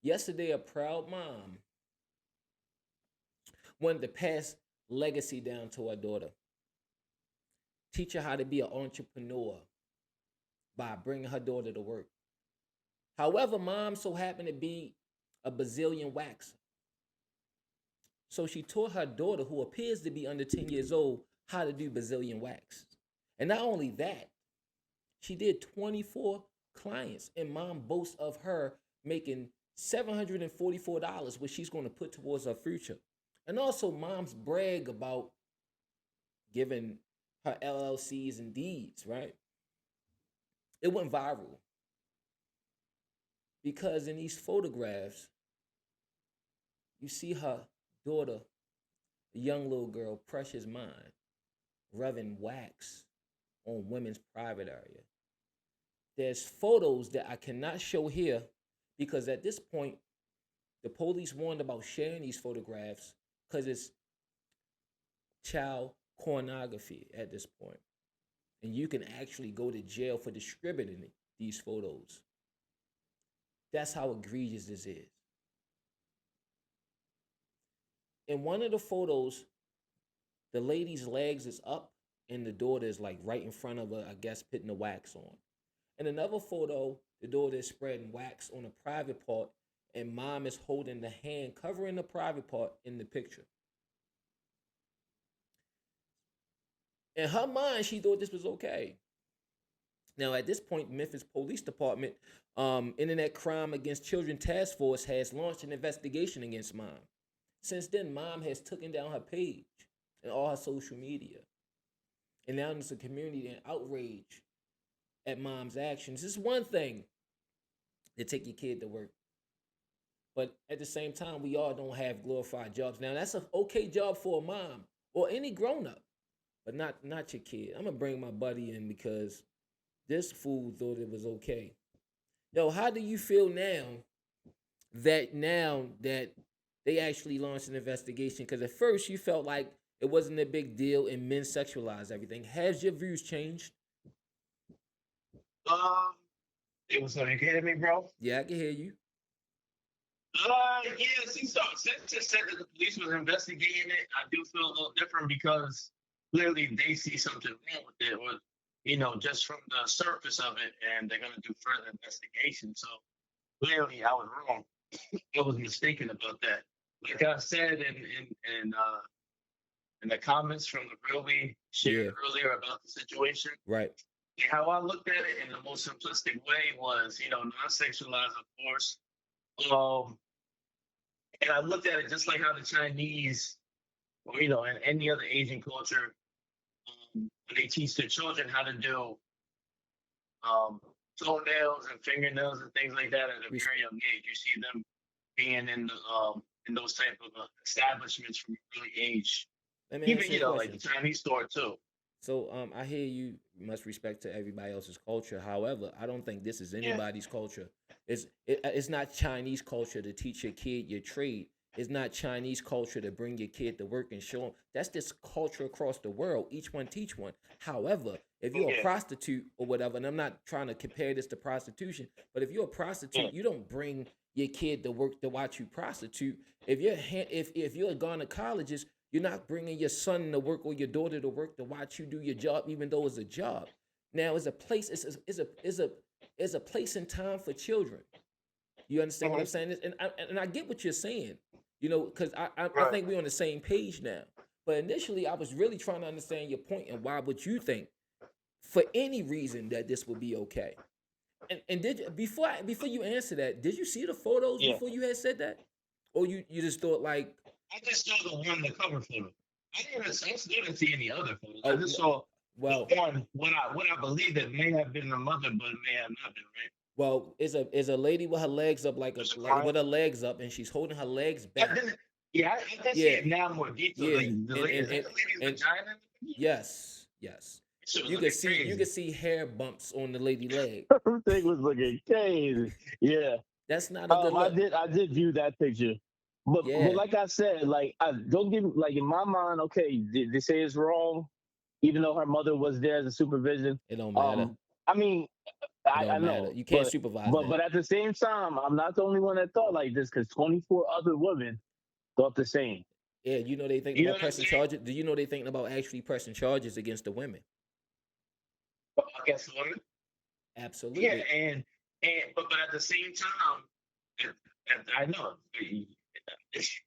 Yesterday, a proud mom wanted to pass legacy down to her daughter, teach her how to be an entrepreneur by bringing her daughter to work. However, mom so happened to be a Brazilian waxer. So she taught her daughter, who appears to be under 10 years old, how to do Brazilian wax. And not only that, she did 24 clients, and mom boasts of her making $744, which she's going to put towards her future. And also, moms brag about giving her LLCs and deeds, right? It went viral because in these photographs, you see her daughter, a young little girl, Precious Mind, rubbing wax on women's private area. There's photos that I cannot show here because at this point, the police warned about sharing these photographs because it's child pornography at this point. And you can actually go to jail for distributing these photos. That's how egregious this is. In one of the photos, the lady's legs is up and the daughter is like right in front of her, I guess, putting the wax on. In another photo, the daughter is spreading wax on a private part and mom is holding the hand covering the private part in the picture. In her mind, she thought this was okay. Now, at this point, Memphis Police Department, Internet Crime Against Children Task Force has launched an investigation against mom. Since then, mom has taken down her page and all her social media. And now there's a community in outrage at mom's actions. It's one thing to take your kid to work. But at the same time, we all don't have glorified jobs. Now, that's an okay job for a mom or any grown-up, but not your kid. I'm going to bring my buddy in because this fool thought it was okay. Yo, how do you feel now that they actually launched an investigation? Because at first you felt like it wasn't a big deal and men sexualize everything. Has your views changed? Um, it was like, you hear me, bro? Yeah, I can hear you. Yeah, see, so since it said that the police was investigating it, I do feel a little different because clearly they see something wrong with it, or, just from the surface of it, and they're going to do further investigation. So clearly I was wrong. I was mistaken about that. Like I said in the comments from the reel we shared Yeah, earlier about the situation, right. how I looked at it in the most simplistic way was, non-sexualized, of course. Um, and I looked at it just like how the Chinese, or and any other Asian culture, when they teach their children how to do um, toenails and fingernails and things like that at a Res- very young age. You see them being in those type of establishments from an early age. Let me Even ask you a like the question. Chinese store too. So I hear you must respect to everybody else's culture. However, I don't think this is Yeah, anybody's culture. It's not Chinese culture to teach your kid your trade. It's not Chinese culture to bring your kid to work and show them. That's this culture across the world. Each one teach one. However, if you're a yeah, prostitute or whatever, and I'm not trying to compare this to prostitution, but if you're a yeah, prostitute, you don't bring your kid to work to watch you prostitute. If you're a gynecologist, you're not bringing your son to work or your daughter to work to watch you do your job, even though it's a job. Now, it's a place. It's a place and time for children. You understand what I'm mhm, saying? And I get what you're saying. Because I right. think we're on the same page now. But initially, I was really trying to understand your point and why would you think, for any reason, that this would be okay? And did you, before you answer that, did you see the photos Yeah, before you had said that, or you just thought like, I just saw the one, the cover photo. I still didn't see any other photos. I oh just no, saw well, the one. What I believe it may have been the mother, but it may have not been. Right? is a lady with her legs up Just a like crime. with her legs up and she's holding her legs I back. didn't. Yeah, I did see Yeah, it now more detail. yeah, Like and is and that and, the lady's and vagina? yes, yes. Shit was You can looking see you can crazy. see hair bumps on the lady leg. Everything was looking crazy. Yeah. That's not a good look. I did view that picture. But Yeah, like I said, like I don't give like in my mind, okay, they say it's wrong, even though her mother was there as a supervision. it don't matter. Um, I mean, It I don't matter. know, You can't supervise but that. at the same time, I'm not the only one that thought like this because 24 other women thought the same. Yeah, you know they thinking You know about what I'm pressing saying? charges. Do you know they thinking about actually pressing charges against the women? Against the women. Yeah, Absolutely. but at the same time, I know you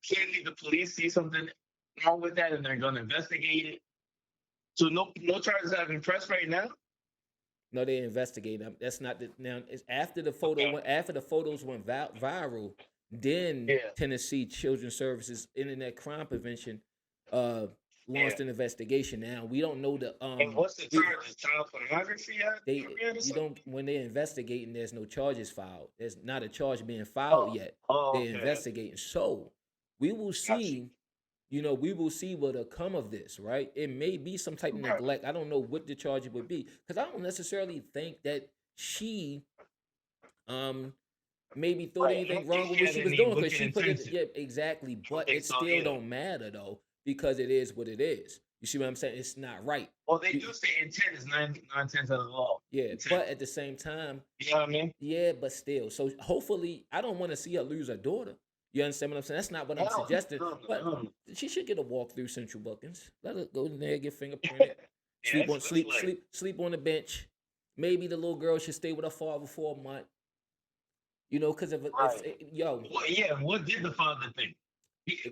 can't leave the police see something wrong with that, and they're going to investigate it. So no charges have been pressed right now. No, they investigate them. That's not the now. It's after the Okay. after the photos went viral. Then Yeah. Tennessee Children's Services Internet Crime Prevention uh Yeah. launched an investigation. Now we don't know the And what's the we charge? Is child pornography? they Or you something? don't when they're investigating. There's no charges filed. There's not a charge being filed Oh. yet. Oh. They're Okay. investigating. So we will Gotcha. see. We will see what'll come of this, right? It may be some type of Right. neglect. I don't know what the charge would be because I don't necessarily think that she maybe thought Right. I anything don't wrong think with she what had she was any doing because wicked she put it. intention. Yeah, exactly. I don't But think it so still either. don't matter though because it is what it is. You see what I'm saying? It's not right. Well, they You- do say intent is nine tenths of the law. yeah, Intent. but at the same time, You know what I mean? yeah, but still. So hopefully, I don't want to see her lose her daughter. You understand what I'm saying? That's not what I'm Hell, suggesting. no, But no. she should get a walk through Central Bookings. Let her go in there, get fingerprinted, Yeah, that's like, sleep on the bench. Maybe the little girl should stay with her father for a month. Because if right. yo, Well, yeah. What did the father think?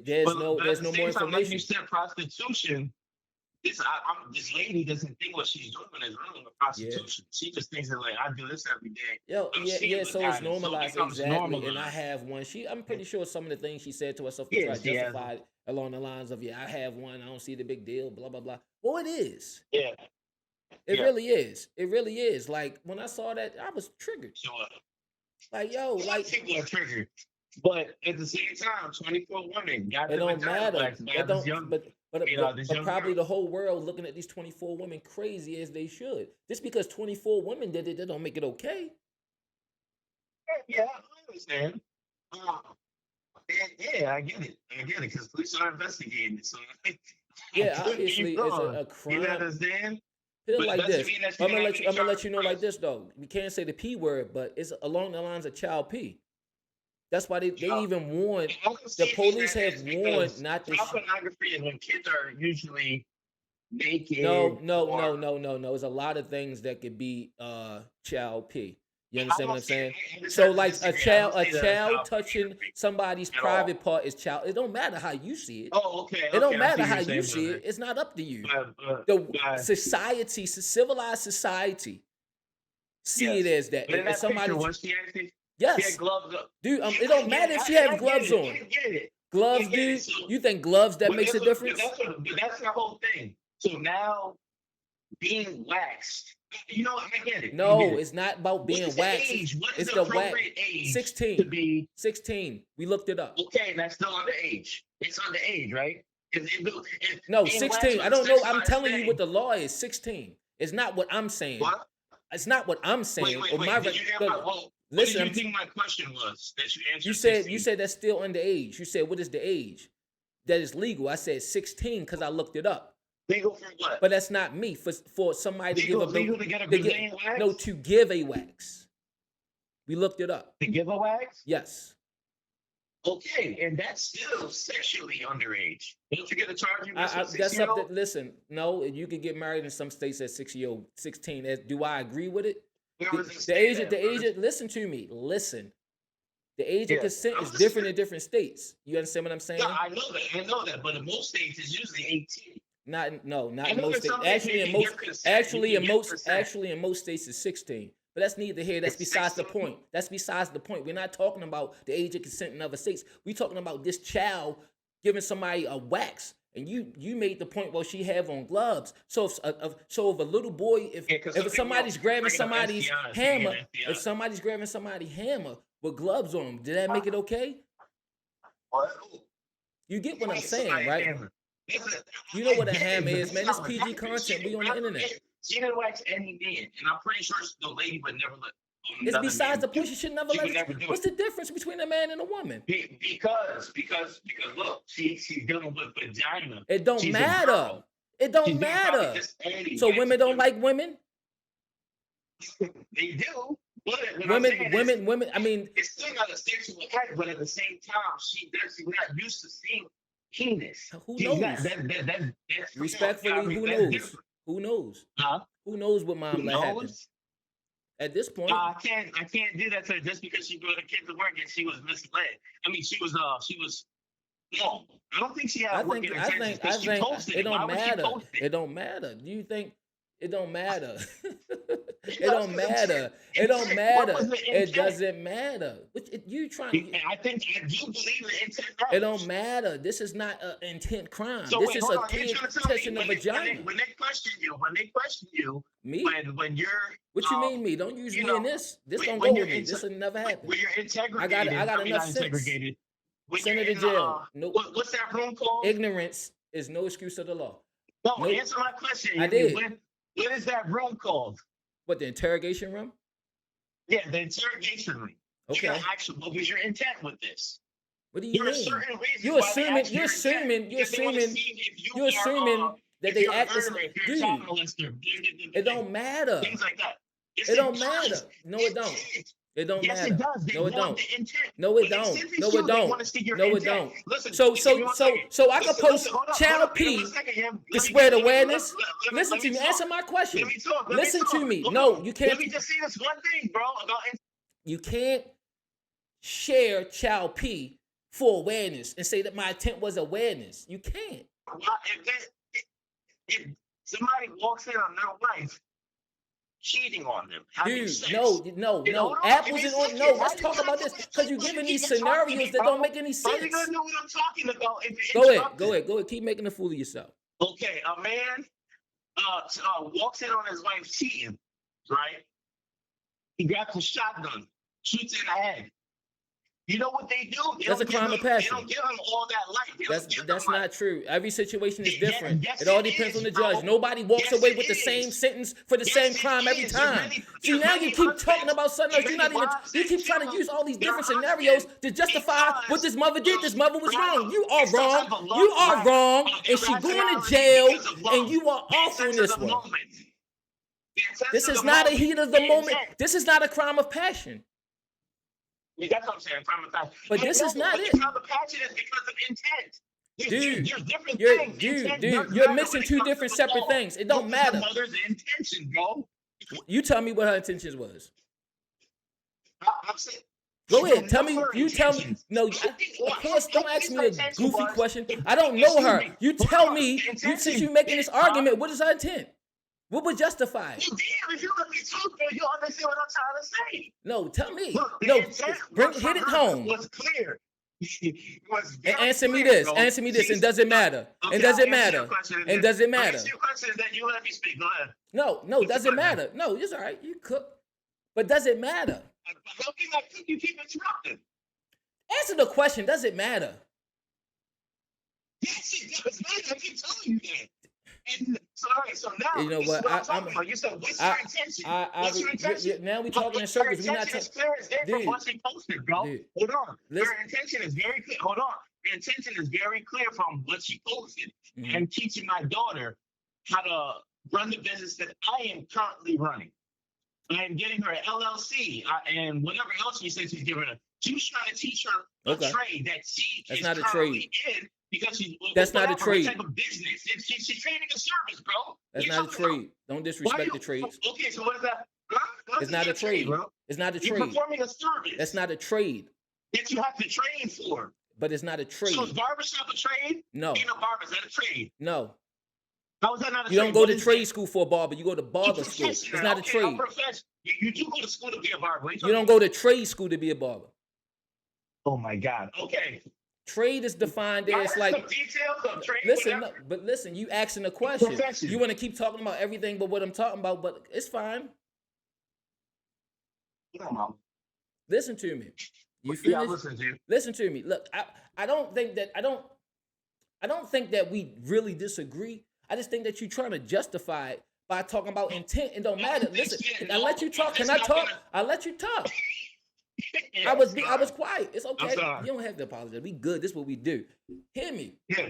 there's But no at there's the no more same time, like you information. said, prostitution. This lady doesn't think what she's doing is wrong with Yeah. prostitution. She just thinks that like I do this every day. Yo, I'm yeah, seeing yeah. the So guy, it's and so it normalized becomes exactly, and I normalized. have one. I'm pretty sure some of the things she said to herself to Yeah, try to she has. justify it along the lines of, "Yeah, I have one. I don't see the big deal." Blah blah blah. Well, it is. Yeah, It yeah. really is. It really is. Like when I saw that, I was triggered. So Like, yo, a lot of like people are triggered, but at the same time, 24 women got it the don't vagina matter. waxed by It this don't. young, this But young probably girl. the whole world looking at these 24 women crazy as they should. Just because 24 women did it, that don't make it okay. Yeah, I understand. Uh, yeah, I get it. Because police are investigating it. So I Yeah, could be obviously it's wrong. a You crime. understand? Put it But it like doesn't this. mean that I'm you gonna don't let have you. any I'm gonna let charges you know like pressed. this though. We can't say the p word, but it's along the lines of child p. That's why they Yeah. even warned. I can The see police that have is warned because not to. child pornography is when kids are usually naked No, or There's a lot of things that could be child p. You I understand what don't I'm see saying? I So understand to like a disagree. I don't see that as child child touching pornography somebody's at all. private part is child. It don't matter how you see it. Oh, okay, It don't okay. I see matter what how you're you saying, see brother. it. It's not up to you. But The society, civilized society, see it yes. as that. But in If that picture, somebody's was she actually? She yes, had gloves up. dude, Yeah, it I don't get matter it. if she have gloves on. I get it. Gloves, I get dude. it. So, You think gloves that but makes a but difference? that's the whole thing. So now being waxed, I get it. I No, get it. it's not about What being is the waxed. age? What is It's the the wax. appropriate age 16. to be 16. We looked it up. okay? And that's still underage. It's underage, right? No, being 16. waxed I was a don't know. I'm sexualized telling you what thing. the law is. 16. It's not what I'm saying. What? It's not what I'm Wait, saying. wait, Or wait. my Did you hear look, my what listen. did you think my question was that you answered? You 16? said that's still underage. You said what is the age that is legal? I said 16 because I looked it up. Legal for what? But that's not me. For somebody to give a Legal to get a Brazilian wax? no, to give a wax. We looked it up. To give a wax? Yes. Okay, and that's still sexually underage. Don't you get a charge you with a That's 6-year-old? something. Listen, no, you can get married in some states at 16. Do I agree with it? Where The, was it the stayed age, at, the brother? age. Listen to me. Listen. The age of Yeah, consent I'm is listening. different in different states. You understand what I'm saying? Yeah, I know that. But in most states, it's usually 18. Not I in know most in states. some states Actually, you in can most give consent. You can give consent. actually in most states is 16. But that's neither here. That's It's besides the 16. point. That's besides the point. We're not talking about the age of consent in other states. We're talking about this child giving somebody a wax. And you made the point, well, she have on gloves. So if a little boy, Yeah, 'cause some if people somebody's grabbing bring up somebody's STIs, hammer, bring in if STIs. somebody's grabbing somebody's hammer with gloves on, did that make it okay? What? You get what I'm Somebody saying, right? hammer. You know what a I get it, hammer but is, man. that's It's not what PG happened. content. We on the internet. She didn't wax any man, and I'm pretty sure the lady would never let It's another besides man the do point. it. She should never She let would it. never do What's it. the difference between a man and a woman? Because look, she's dealing with vagina. It don't She's a matter. girl. It don't She's doing probably matter. this early So way women to don't do like women? They do, but what I'm saying is, Women. I mean, it's still not a sexual act, but at the same time, she's not used to seeing penis. who She's not, knows? that's Respectfully, who that's knows? different. Who knows? Huh? Who knows what Who mom let happen? knows? At this point, I can't do that to her just because she brought a kid to work and she was misled. I mean, she was no. I don't think she had working intentions. I She think posted it Why don't would she matter. post It don't matter. Do you think it don't matter? It That's don't the matter. intent. It don't What matter. was the It intent? doesn't matter. You trying? I think I do believe the intent. It don't matter. This is not an intent crime. So This wait, is hold a on. You're kid trying to tell me touching the vagina. when they question you, Me? when you're What you mean me? Don't use you me know, in this. This when- don't when go you're with me. inte- This will never happen. when you're integrated, I got mean, enough not sense. integrated. When Send you're her to in, jail. Nope. what's that room called? Ignorance is no excuse of the law. No, Nope. answer my question. I did. What is that room called? What, the interrogation room? Yeah, the interrogation room. Okay. You gotta ask what was your intent with this? What do you There are mean? certain reasons You're why they assuming. ask You're your intent, assuming. You're because they wanna assuming. see if you You're are, assuming that if they you're a act as murderer, if you're a dude. child molester, It don't matter. things like that. Yes, It don't does. matter. No, it don't. does. It don't Yes, matter. it does. They No, it want don't. the intent. No, it When they don't. sentence No, you, it they don't. wanna see your No, it intent. don't. Listen, So give me one second. I could Listen, post hold on, child hold on, give me P one second, yeah. to spread awareness. Listen Let to me me. talk. Answer my question. Let me talk. Let Listen me talk. to me. Hold No, on. you can't. Let me just say this one thing, bro, about You can't share child P for awareness and say that my intent was awareness. You can't. if somebody walks in on their wife cheating on them, having Dude, sex. no. hold on, Apples give and me a oranges. second. No, Why let's you talk gotta about do this it? because you're You giving keep these interrupting scenarios me, that bro. don't make any How you sense. gonna know what I'm talking about if Go you're ahead. interrupting? Keep making a fool of yourself. Okay, a man walks in on his wife cheating, right? He grabs a shotgun, shoots in the head. You know what they do? That's a crime of passion. They don't give him all that light. That's not true. Every situation is different. Yes, It all it depends is, on the bro. judge. Nobody walks Yes, away it with the is. same sentence for the Yes, same it crime every is. There's time. many- See, there's now many you keep talking husbands- about something else. there's You're not many even. wives You that keep trying to kill use all these their different husbands scenarios to justify because what this mother did. This mother was bro, wrong. You are it's some wrong. type of love, You are right? wrong, Of and she going to irrationality jail, because of love. and you are The off on intent this of the one. moment. The intent This of is the not a moment. heat of the moment. intent. This is not a crime of passion. Yeah, that's what I'm saying. Crime of passion. But this is not it. The crime of passion is because of intent. Dude, there's different you're things. Intent dude, does you're matter mixing when it two comes to different the separate law. things. It don't What was matter. the mother's intention, bro? You tell me what her intentions was. I'm saying. Go you ahead. don't Tell know me. her You tell me. intentions. No, I think- of course. Don't I ask think me her a intention goofy was- question. if- I don't if know she her. make- You hold tell on, me. the Since intention you making this is, argument, what is her intent? What would justify it? You damn, if you let me talk, bro, you understand what I'm trying to say. No, tell me. Look, the No, intent hit it home. was clear. It was And very answer me clear, this. bro. Answer me this. And She's- does it matter? Okay, And does it I'll answer your matter? question And then. does it I'll matter? answer your question and then you let me speak. Go ahead. No, does it matter? No, it's all right. You cook. But does it matter? How can I cook? You keep interrupting. Answer the question. Does it matter? Yes, it does matter. I keep telling you that. And so, all right, so now, You know this is what? I'm talking about. You said, what's your intention? What's your intention? Now we talking in circles. We Her not intention is talking. clear as day from Dude. what she posted, bro. Dude. Hold on. Listen. Her intention is very clear. Hold on. Her intention is very clear from what she posted. Mhm. And teaching my daughter how to run the business that I am currently running. I am getting her an LLC and whatever else you said she's giving her. She was trying to teach her a trade that she That's is not a currently in because she's That's not a whatever, trade. what type of business. She's trading a service, bro. That's What not a you talking about? trade. Don't Why disrespect you- the trades. Okay, so what is that? Huh? What It's is not a that trade. bro? It's not a You're trade. performing a service. That's not a trade. that you have to train for. But it's not a So is trade. barbershop a trade? No, Being a barber, is that a trade? no. How is that not a You trade? don't go What to is trade that? school for a barber. You go to barber You're school. It's professional. not a Okay, I'm trade. professional. You do go to school to be a barber. What You don't go to trade school to be a barber. Oh my God. Okay. Trade is defined I as heard like. some details of trade. Listen, whatever. no, but listen. You asking a question. Profession. You want to keep talking about everything but what I'm talking about, but it's fine. Come on. Listen to me. You Yeah, I'm finished? listening to you. Listen to me. Look, I don't think that we really disagree. I just think that you're trying to justify it by talking about intent. It don't matter. Listen, I let you talk. Can I talk? I let you talk. Yeah, I was sorry. quiet. It's okay. sorry. You don't have to apologize. We good. This is what we do. Hear me. Yeah.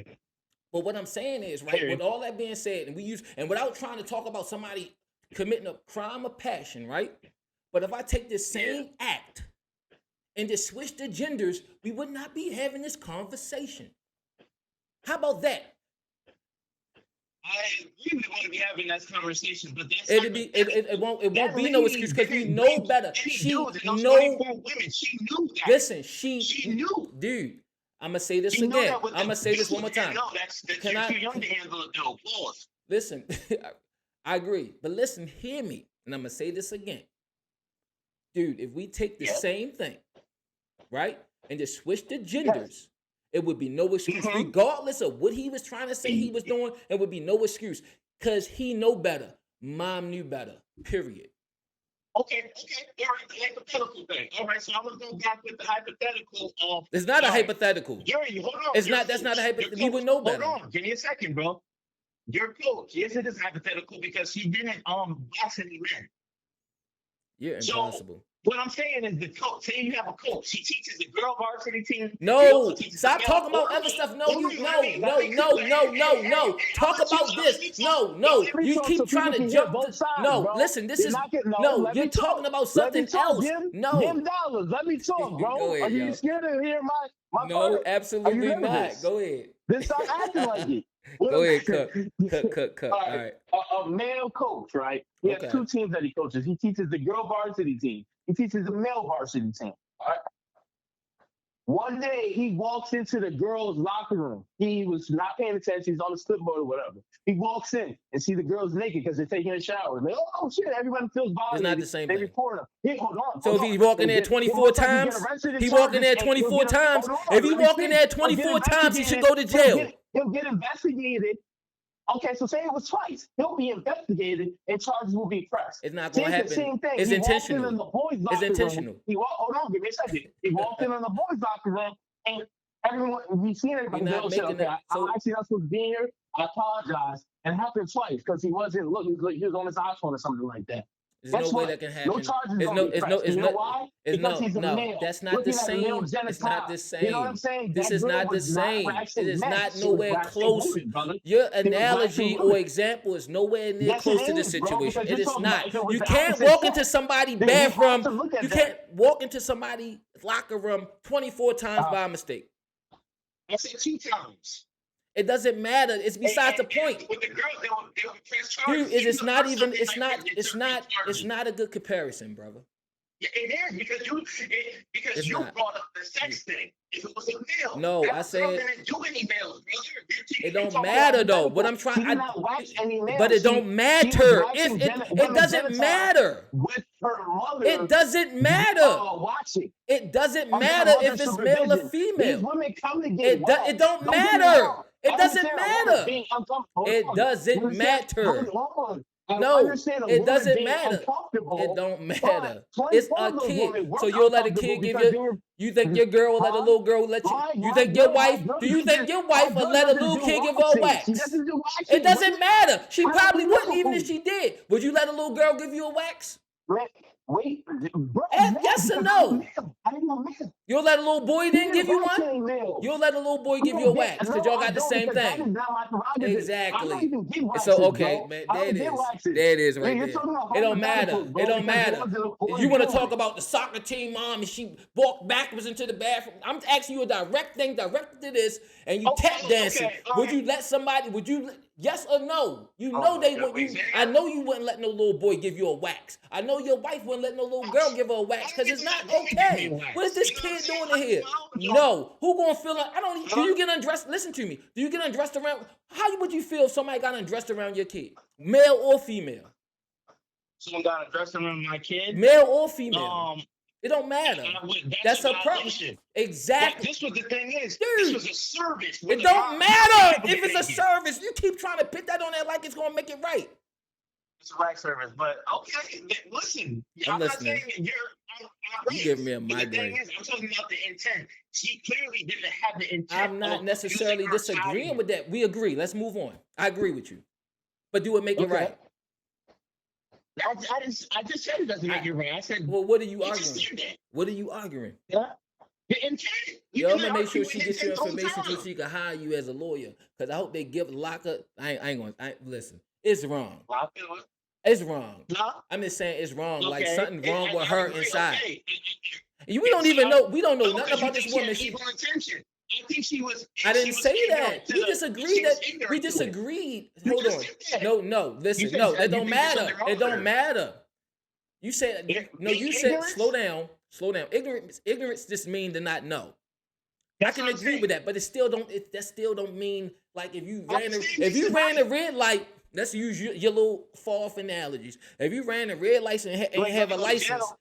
But what I'm saying is, right, Hear you. with all that being said, and without trying to talk about somebody committing a crime of passion, right? But if I take this same act and just switch the genders, we would not be having this conversation. How about that? I agree we want to be having that conversation, but that's It won't be no excuse because we know better. She know. Women. She knew that. Listen, she knew. Dude, I'm gonna say this again. I'm gonna say this one more time. No, that's too young to handle it. No, pause. Listen, I agree, but listen, hear me, and I'm gonna say this again, dude. If we take the same thing, right, and just switch the genders. It would be no excuse, regardless of what he was trying to say he was doing. It would be no excuse because he know better. Mom knew better. Period. Okay. All right, the hypothetical thing. All right, so I'm gonna go back with the hypothetical. It's not a hypothetical. Gary, hold on. It's not. That's not a hypothetical. He would know better. Hold on. Give me a second, bro. Your coach. Yes, it is hypothetical because he didn't box any men. You're impossible. What I'm saying is the coach, say you have a coach, he teaches the girl varsity team. No, stop talking about other stuff. No. Talk about this. No. You keep trying to jump. No, listen, this is no. You're talking about something else. No. $10. Let me talk, bro. Are you scared to hear my No, absolutely not. Go ahead. Then stop acting like it. Go ahead, cut. All right. A male coach, right? He has two teams that he coaches. He teaches the girl varsity team. He teaches the male varsity team. All right. One day he walks into the girls' locker room. He was not paying attention. He's on the clipboard or whatever. He walks in and see the girls naked because they're taking a shower. Like, oh shit! Everyone feels violated. It's not the same they thing. report him. Hey, hold on. So if he walk in there 24 times, he walk in there 24 times. If he walk in there 24 times, he should go to jail. He'll get investigated. Okay, so say it was twice. He'll be investigated and charges will be pressed. It's not going to happen. Same thing. It's intentional. It's intentional. Hold on, give me a second. He walked in the boys' locker room and everyone, we seen everybody. I'm actually not supposed to be here. I apologize. And it happened twice because he wasn't looking. He was on his iPhone or something like that. There's no way that can happen. No charges. You know why? Because he's a male. That's not the same. It's not the same. You know what I'm saying? This is not the same. It is not nowhere close. Your analogy or example is nowhere near close to the situation. It is not. You can't walk into somebody's bathroom. You can't walk into somebody's locker room 24 times by mistake. I said 2 times. It doesn't matter. It's besides the point. With the girls, they will press charges. Dude, it's not even. It's not a good comparison, brother. Yeah, it is because you brought up the sex thing. If it was a male, no, I said didn't do any males, brother. It don't matter though. What I'm trying, but it don't matter. It doesn't matter. With her mother, it doesn't matter. Watching. It doesn't matter if it's male or female. These women come to get it don't matter. It doesn't matter. It doesn't matter. No, it doesn't matter. It don't matter. It's a kid. So you'll let a kid give you think your girl will let a little girl let you? You think your wife? Do you think your wife will let a little kid give her a wax? It doesn't matter. She probably wouldn't even if she did. Would you let a little girl give you a wax? Wait, bro, yes or no? You'll let a little boy then give you one? You'll let a little boy give you a wax because y'all got the same thing. Exactly. So, okay, man, there it is. There it is right there. It don't matter. It don't matter. You want to talk about the soccer team mom and she walked backwards into the bathroom. I'm asking you a direct thing directed to this and you tap dancing. Would you let somebody, yes or no? You know they wouldn't. I know you wouldn't let no little boy give you a wax. I know your wife wouldn't let no little girl give her a wax because it's not okay. What is this kid doing in here? No. Who gonna feel like, do you get undressed? Listen to me. Do you get undressed around? How would you feel if somebody got undressed around your kid? Male or female? Someone got undressed around my kid? Male or female? It don't matter. That's a problem. Exactly. This was the thing is, dude, this was a service. It don't matter if it's a service. You keep trying to put that on there like it's gonna make it right. It's a right service, but okay. Listen, I'm listening. Not saying you give me a migraine. The thing is, I'm talking about the intent. She clearly didn't have the intent. I'm not necessarily disagreeing with that. We agree. Let's move on. I agree with you, but do it make it right? I just said it doesn't make it right. I said, well, what are you arguing? What are you arguing? Yeah. The intent. I'm gonna make sure she gets your information so she can hire you as a lawyer. Cause I hope they give lockup. I ain't gonna listen. It's wrong. I feel it. It's wrong. Huh? I'm just saying it's wrong. Okay. Like something wrong with her inside. Okay. We don't even know. We don't know nothing because about you this think woman. she had evil intention. I think she was. I she didn't was say ignorant that. to We the- disagreed she was that. ignorant We to it. disagreed. You Hold just on. said that. No. Listen. You said No, that that you don't think there's matter. something wrong It with don't her. matter. You said no. You said Ignorance? slow down. Slow down. Ignorance just mean to not know. That's I can what I'm agree saying. with that, but it still don't. That still don't mean like if you I'm ran saying if this you is ran right. a red light. Let's use your little fall off analogies. If you ran a red light and You ain't ain't have a gonna go to license, jail.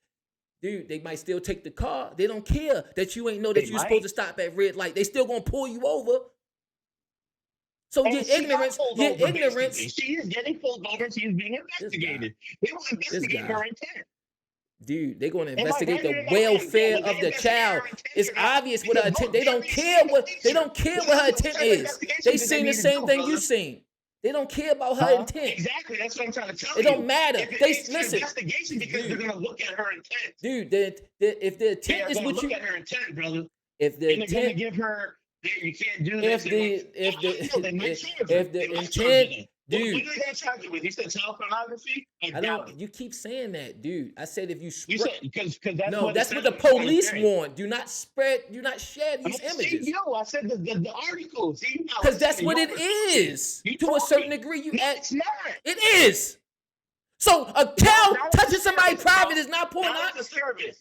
dude, they might still take the car. They don't care that you ain't know that They you're supposed to might. stop at red light. They still gonna pull you over. So And your she got ignorance, pulled your over, ignorance. basically. She is getting pulled over. She is being investigated. They will investigate guy. her intent. Dude, they're gonna Am I investigate right the or am I welfare wrong? Will of they the child. investigate her intent It's or not? obvious what her Because, intent. bro, They don't every care single what picture. what her intent What is. investigation They do seen the need to same do, thing brother? you seen. They don't care about her Huh? intent. Exactly. That's what I'm trying to tell It you. don't matter. It's an Listen, investigation because they're dude, going to look at her intent. dude. If the They intent are is going to what look you, at her intent, brother. if the And they're going to intent, give her, you can't do if this. the They might charge her. if They the might charge her. intent, What dude. are they going to charge you with? You said child pornography? I I doubt it. don't. You keep saying that, dude. I said if you You spread. said because that's No, what that's it what says the on the police thing. want. Do not spread. Do not share I'm these saying, images. yo, I said the article. See, you Because that's what it is. You To a told certain me. degree, you No, act. it's not. It is. So a No, cow that is touching a somebody service, private bro. is not That pornography. is a service.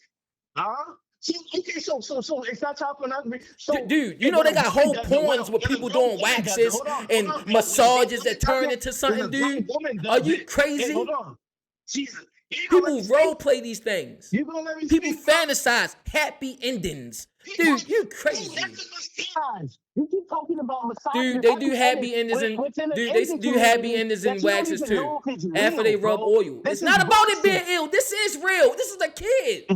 Huh? So, okay, so it's not child pornography. So, Dude, you if know they a got woman whole does it, porns with when a people grown doing woman does it, waxes and bro, when a grown massages that woman turn does into it, something, when a grown dude. woman Are does you it, hey, crazy? hold on. Jesus, you gonna let People me speak? role play these things. You gonna let me People speak, bro? fantasize happy endings. Dude, you crazy. That's a massage. You keep talking about massage. Dude, they do happy endings in dude, they do happy endings in waxes too. After they rub oil. It's not about it being ill. This is real. This is a kid.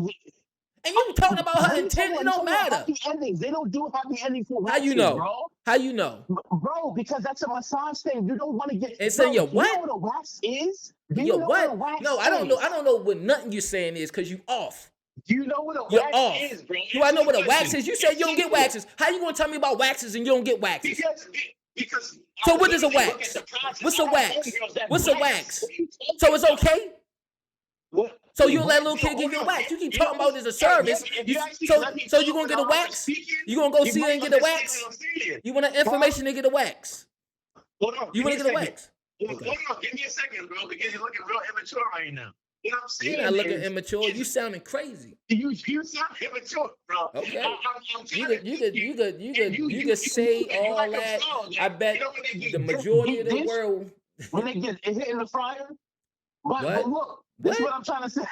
And you talking about her intent, it don't matter. Happy endings. They don't do happy endings for How waxes, you know? bro. How you know? Bro, because that's a massage thing. You don't want to get. And say your what? You know what a wax is? Do you Your know what a what? wax No, is? I don't know. I don't know what nothing you're saying is because you off. Do you know what a You're wax off. is, bro? Do I know what a wax Listen, is? You said you don't get waxes. How you gonna tell me about waxes and you don't get waxes? Because So what is a wax? What's a wax? What's a wax? So it's okay? What? So you let a little kid give you a wax. You keep talking about it as a service. So you gonna get a wax? You gonna go see her and get a wax? You want information to get a wax? Hold on. You want to get a wax? Hold on. Give me a second, bro, because you're looking real immature right now. You know what I'm saying? You're not looking immature. You sounding crazy. You sound immature, bro. Okay. You could say all that. I bet the majority of the world. When they get it hit in the fryer. But look, this is what I'm trying to say.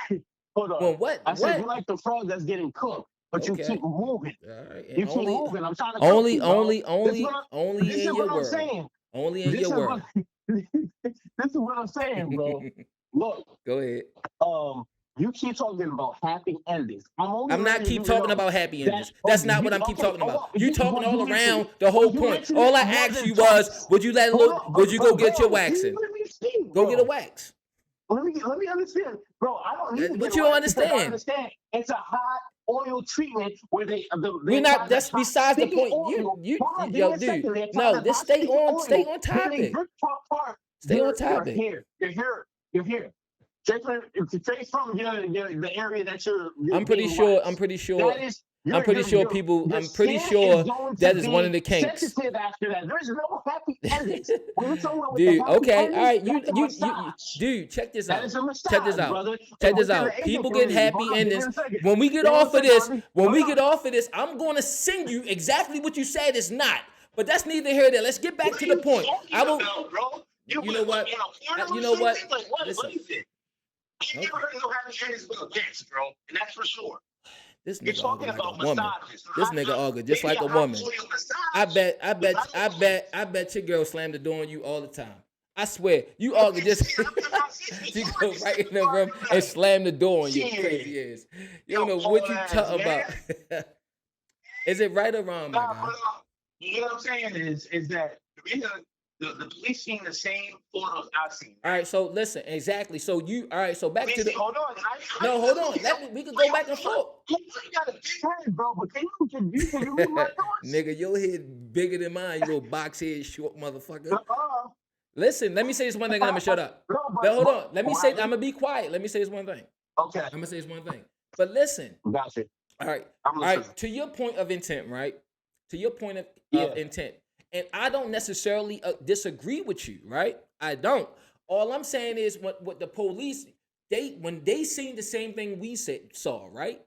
Hold on. Well, what? I said you like the frog that's getting cooked, but you keep moving. All right. You keep moving. I'm trying to only this in is your what I'm world. saying. Only in your world. This is what I'm saying, bro. Look. Go ahead. You keep talking about happy endings. I'm not keep talking about happy endings. That's not what I'm keep talking about. You talking all around the whole point. All I asked you was, would you go get your waxing? Go get a wax. Let me understand, bro. I don't need to But you don't understand. I understand. It's a hot oil treatment where We're not. That's besides the point. Yo, dude. No, just stay on topic. Stay on topic. You're here. Straight from the area that you're I'm pretty sure people. I'm pretty sure that is one of the kinks. Sensitive after that. There's no happy endings. Dude, okay, all right. You, dude, check this out. Check this out. Brother. Check this out. People get happy endings. When we get off of this, I'm going to send you exactly what you said is not. But that's neither here nor there. Let's get back to the point. I will. You know what? You know what? Listen. I never heard of no happy endings with a bitch, bro, and that's for sure. This You're nigga talking argue like about a woman. massages. This nigga argue just like a woman. I bet your girl slammed the door on you all the time. I swear, you argue just. She go right in the room and slam the door on you. Crazy ass. You don't know what you talking about. Is it right or wrong, my guy? You know what I'm saying is that the police seen the same photos I've seen. All right, so listen, exactly. So so back to the. Hold on. Hold on. We can go back and forth. You got a big head, bro, but can you read my thoughts? Nigga, your head bigger than mine, you little box head short motherfucker. Listen, let me say this one thing and I'm gonna shut up. No, But hold on. Let me say, right? I'm gonna be quiet. Let me say this one thing. Okay. I'm gonna say this one thing. But listen, Gotcha. all right, I'm all listening. right, to your point of intent, right? To your point of Yeah. intent. And I don't necessarily disagree with you, right? I don't. All I'm saying is what the police, when they seen the same thing we saw, right?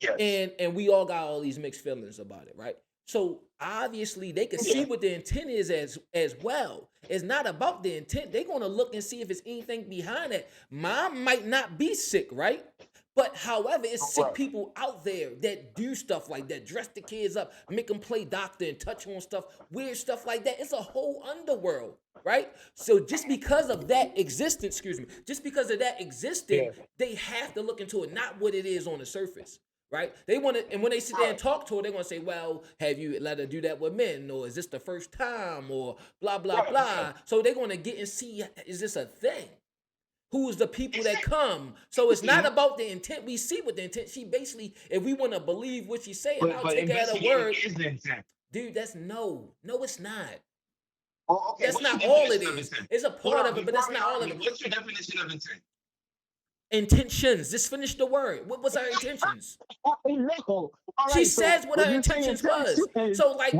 Yes. And we all got all these mixed feelings about it, right? So obviously they can see what the intent is as well. It's not about the intent. They're gonna look and see if it's anything behind it. Mom might not be sick, right? But however, it's sick people out there that do stuff like that, dress the kids up, make them play doctor and touch on stuff, weird stuff like that. It's a whole underworld, right? So just because of that existence, just because of that existing, they have to look into it, not what it is on the surface. Right? They want to, and when they sit there and talk to her, they're going to say, well, have you let her do that with men? Or is this the first time? Or blah, blah, blah. So they're going to get and see, is this a thing? Who's the people that come? So it's not about the intent. We see what the intent, she basically, if we want to believe what she's saying, I'll take her at her word. Dude, that's no, it's not. Oh, okay. That's not all it is. It's a part of it, but that's not all of it. What's your definition of intent? Intentions. Just finish the word. What was her intentions? No. She says what her intentions was. So like,